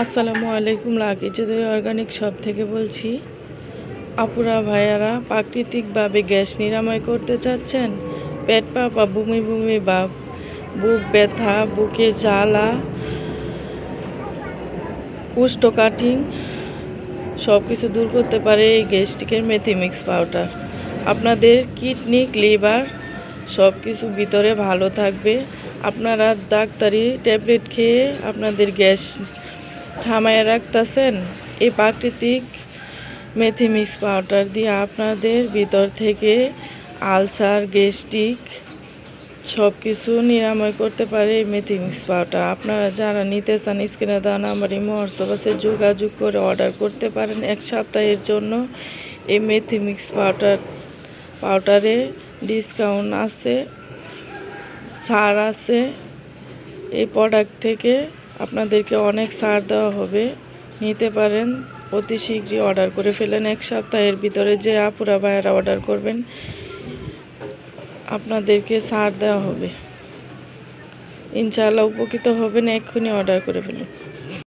আসসালামু আলাইকুম। লাকি যদি অর্গানিক শপ থেকে বলছি। আপুরা ভাইয়ারা প্রাকৃতিকভাবে গ্যাস নিরাময় করতে চাচ্ছেন, পেট বা বমি বমি বা বুক ব্যথা, বুকে জ্বালা, কোষ্ঠকাঠিন্য সব কিছু দূর করতে পারে এই গ্যাস্ট্রিকের মেথি মিক্স পাউডার। আপনাদের কিডনি, লিভার সব কিছু ভিতরে ভালো থাকবে। আপনারা ডাক্তারি ট্যাবলেট খেয়ে আপনাদের গ্যাস থামায় রাখতেছেন, এই প্রাকৃতিক মেথি মিক্স পাউডার দিয়ে আপনাদের ভিতর থেকে আলসার, গ্যাস্ট্রিক সব কিছু নিরাময় করতে পারে এই মেথি মিক্স পাউডার। আপনারা যারা নিতে চান স্ক্রিনে দেওয়া নাম্বারে হোয়াটসঅ্যাপে যোগাযোগ করে অর্ডার করতে পারেন। এক সপ্তাহের জন্য এই মেথি মিক্স পাউডারে ডিসকাউন্ট আছে, ছাড় আছে। এই প্রোডাক্ট থেকে আপনাদেরকে অনেক ছাড় দেওয়া হবে, নিতে পারেন। অতি শীঘ্রই অর্ডার করে ফেলেন। এক সপ্তাহের ভিতরে যে আপুরা ভাইয়েরা অর্ডার করবেন আপনাদেরকে ছাড় দেওয়া হবে। ইনশাআল্লাহ উপকৃত হবেন। এক্ষুনি অর্ডার করে ফেলুন।